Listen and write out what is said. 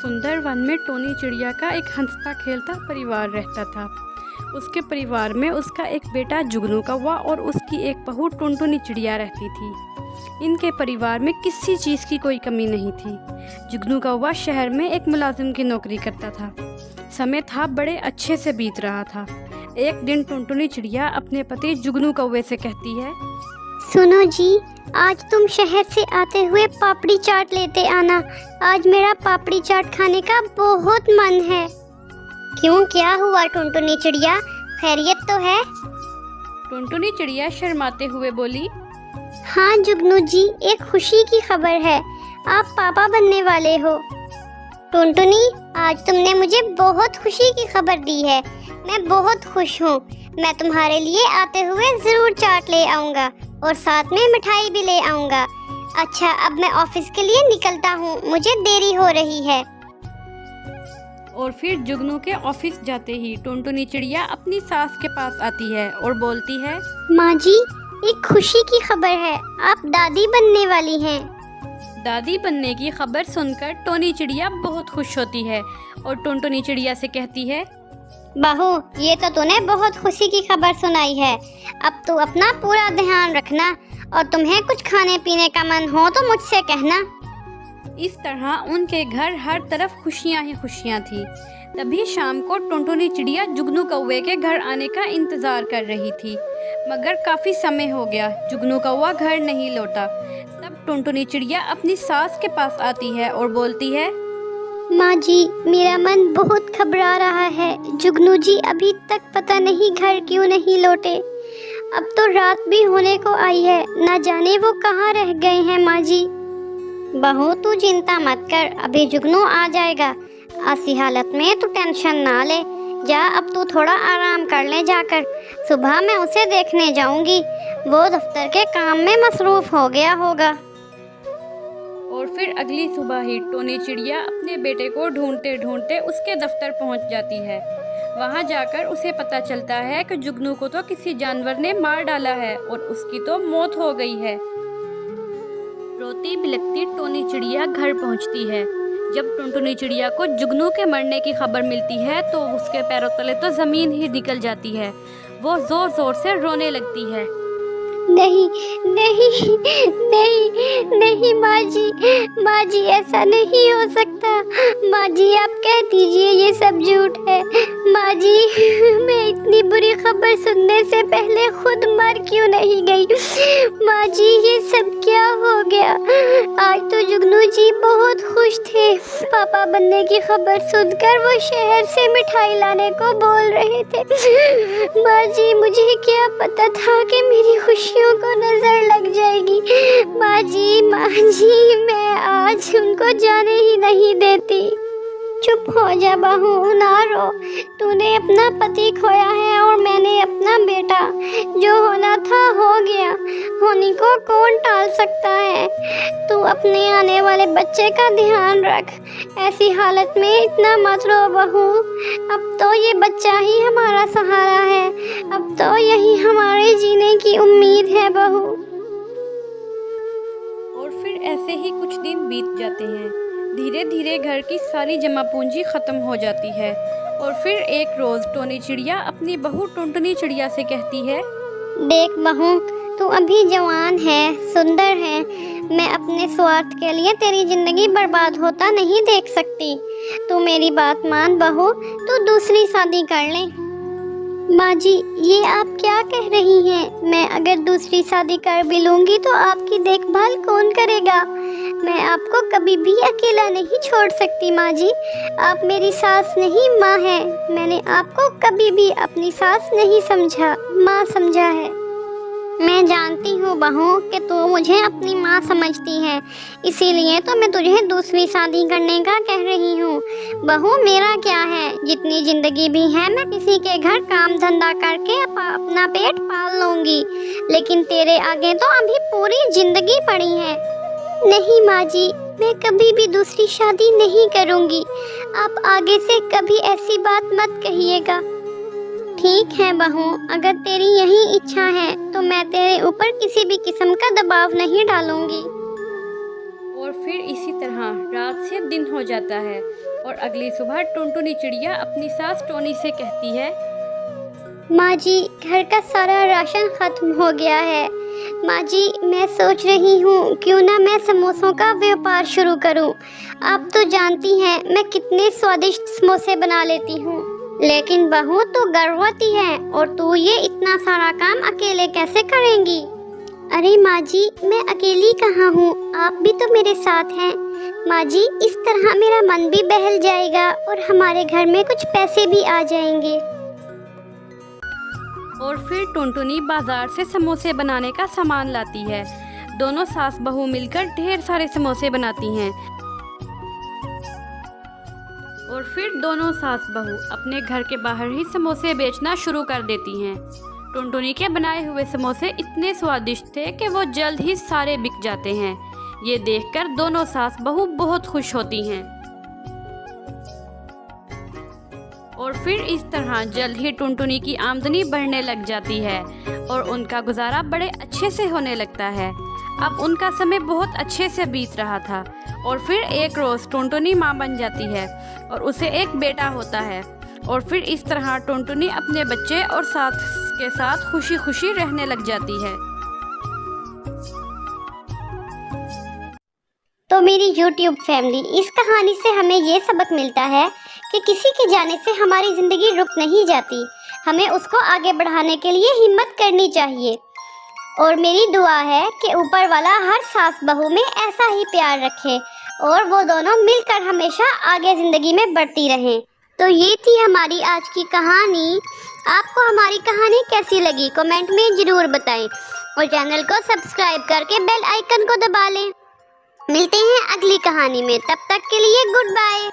सुंदर वन में टोनी चिड़िया का एक हंसता खेलता परिवार रहता था। उसके परिवार में उसका एक बेटा जुगनू कौवा और उसकी एक बहू टुनटुनी चिड़िया रहती थी। इनके परिवार में किसी चीज़ की कोई कमी नहीं थी। जुगनू कौवा शहर में एक मुलाजिम की नौकरी करता था। समय था बड़े अच्छे से बीत रहा था। एक दिन टुनटुनी चिड़िया अपने पति जुगनू कौवे से कहती है, सुनो जी, आज तुम शहर से आते हुए पापड़ी चाट लेते आना। आज मेरा पापड़ी चाट खाने का बहुत मन है। क्यों, क्या हुआ टुनटुनी चिड़िया, खैरियत तो है? टुनटुनी चिड़िया शर्माते हुए बोली, हाँ जुगनू जी, एक खुशी की खबर है, आप पापा बनने वाले हो। टुनटुनी, आज तुमने मुझे बहुत खुशी की खबर दी है। मैं बहुत खुश हूँ। मैं तुम्हारे लिए आते हुए ज़रूर चाट ले आऊँगा और साथ में मिठाई भी ले आऊँगा। अच्छा, अब मैं ऑफिस के लिए निकलता हूँ, मुझे देरी हो रही है। और फिर जुगनू के ऑफिस जाते ही टुनटुनी चिड़िया अपनी सास के पास आती है और बोलती है, माँ जी, एक खुशी की खबर है, आप दादी बनने वाली हैं। दादी बनने की खबर सुनकर टोनी चिड़िया बहुत खुश होती है और टुनटुनी चिड़िया से कहती है, बहू, ये तो तूने बहुत खुशी की खबर सुनाई है। अब तू अपना पूरा ध्यान रखना और तुम्हें कुछ खाने पीने का मन हो तो मुझसे कहना। इस तरह उनके घर हर तरफ खुशियां ही खुशियां थी। तभी शाम को टुनटुनी चिड़िया जुगनू कौवे के घर आने का इंतज़ार कर रही थी, मगर काफ़ी समय हो गया, जुगनू कौवा घर नहीं लौटा। तब टुनटुनी चिड़िया अपनी सास के पास आती है और बोलती है, माँ जी, मेरा मन बहुत घबरा रहा है। जुगनू जी अभी तक पता नहीं घर क्यों नहीं लौटे। अब तो रात भी होने को आई है, ना जाने वो कहाँ रह गए हैं। माँ जी, बहू तू चिंता मत कर, अभी जुगनू आ जाएगा। ऐसी हालत में तू टेंशन ना ले। जा, अब तू थोड़ा आराम कर ले जाकर। सुबह मैं उसे देखने जाऊंगी, वो दफ्तर के काम में मसरूफ हो गया होगा। और फिर अगली सुबह ही टोनी चिड़िया अपने बेटे को ढूंढते ढूंढते उसके दफ्तर पहुंच जाती है। वहां जाकर उसे पता चलता है कि जुगनू को तो किसी जानवर ने मार डाला है और उसकी तो मौत हो गई है। रोती बिलखती टोनी चिड़िया घर पहुंचती है। जब टुनटुनी चिड़िया को जुगनू के मरने की खबर मिलती है तो उसके पैरों तले तो ज़मीन ही निकल जाती है। वो ज़ोर ज़ोर से रोने लगती है। नहीं नहीं नहीं नहीं, माँ जी ऐसा नहीं हो सकता। माँ जी आप कह दीजिए ये सब झूठ है। माँ जी, मैं इतनी बुरी खबर सुनने से पहले खुद मर क्यों नहीं गई। माँ जी, ये सब क्या हो गया। आज तो जुगनू जी बहुत खुश थे। पापा बनने की खबर सुनकर वो शहर से मिठाई लाने को बोल रहे थे। माँ जी, मुझे क्या पता था कि मेरी खुशियों को नजर लग जाएगी। माँ जी, मैं आज उनको जाने ही नहीं देती। चुप हो जा बहू, ना रो। तूने अपना पति खोया है और मैंने अपना बेटा। जो होना था हो गया, होने को कौन टाल सकता है। तू अपने आने वाले बच्चे का ध्यान रख। ऐसी हालत में इतना मत रो बहू। अब तो ये बच्चा ही हमारा सहारा है। अब तो यही हमारे जीने की उम्मीद है बहू। और फिर ऐसे ही कुछ दिन बीत जाते हैं। धीरे धीरे घर की सारी जमा पूंजी ख़त्म हो जाती है। और फिर एक रोज़ टोनी चिड़िया अपनी बहू टुनटुनी चिड़िया से कहती है, देख बहू, तू अभी जवान है, सुंदर है। मैं अपने स्वार्थ के लिए तेरी जिंदगी बर्बाद होता नहीं देख सकती। तू मेरी बात मान बहू, तू दूसरी शादी कर ले। माँ जी, ये आप क्या कह रही हैं? मैं अगर दूसरी शादी कर भी लूँगी तो आपकी देखभाल कौन करेगा? मैं आपको कभी भी अकेला नहीं छोड़ सकती माँ जी। आप मेरी सास नहीं, माँ है। मैंने आपको कभी भी अपनी सास नहीं समझा, माँ समझा है। मैं जानती हूँ बहू कि तू मुझे अपनी माँ समझती है, इसीलिए तो मैं तुझे दूसरी शादी करने का कह रही हूँ। बहू, मेरा क्या है, जितनी जिंदगी भी है मैं किसी के घर काम धंधा करके अपना पेट पाल लूँगी, लेकिन तेरे आगे तो अभी पूरी जिंदगी पड़ी है। नहीं माँ जी, मैं कभी भी दूसरी शादी नहीं करूँगी। आप आगे से कभी ऐसी बात मत कहिएगा। ठीक है बहू, अगर तेरी यही इच्छा है तो मैं तेरे ऊपर किसी भी किस्म का दबाव नहीं डालूंगी। और फिर इसी तरह रात से दिन हो जाता है और अगली सुबह टुनटुनी चिड़िया अपनी सास टोनी से कहती है, माँ जी, घर का सारा राशन खत्म हो गया है। माँ जी, मैं सोच रही हूँ क्यों ना मैं समोसों का व्यापार शुरू करूँ। आप तो जानती हैं मैं कितने स्वादिष्ट समोसे बना लेती हूँ। लेकिन बहू, तू गर्भवती है और तू ये इतना सारा काम अकेले कैसे करेंगी? अरे माँ जी, मैं अकेली कहाँ हूँ, आप भी तो मेरे साथ हैं। माँ जी, इस तरह मेरा मन भी बहल जाएगा और हमारे घर में कुछ पैसे भी आ जाएंगे। और फिर टुनटुनी बाजार से समोसे बनाने का सामान लाती है। दोनों सास बहू मिलकर ढेर सारे समोसे बनाती हैं और फिर दोनों सास बहू अपने घर के बाहर ही समोसे बेचना शुरू कर देती हैं। टुनटुनी के बनाए हुए समोसे इतने स्वादिष्ट थे कि वो जल्द ही सारे बिक जाते हैं। ये देखकर दोनों सास बहू बहुत खुश होती हैं और फिर इस तरह जल्द ही टुनटुनी की आमदनी बढ़ने लग जाती है और उनका गुजारा बड़े अच्छे से होने लगता है। अब उनका समय बहुत अच्छे से बीत रहा था और फिर एक रोज़ टुनटुनी माँ बन जाती है और उसे एक बेटा होता है और फिर इस तरह टुनटुनी अपने बच्चे और साथ के साथ खुशी खुशी रहने लग जाती है। तो मेरी YouTube फैमिली, इस कहानी से हमें ये सबक मिलता है कि किसी के जाने से हमारी ज़िंदगी रुक नहीं जाती। हमें उसको आगे बढ़ाने के लिए हिम्मत करनी चाहिए। और मेरी दुआ है कि ऊपर वाला हर सास बहू में ऐसा ही प्यार रखे और वो दोनों मिलकर हमेशा आगे ज़िंदगी में बढ़ती रहें। तो ये थी हमारी आज की कहानी। आपको हमारी कहानी कैसी लगी कमेंट में ज़रूर बताएं और चैनल को सब्सक्राइब करके बेल आइकन को दबा लें। मिलते हैं अगली कहानी में, तब तक के लिए गुड बाय।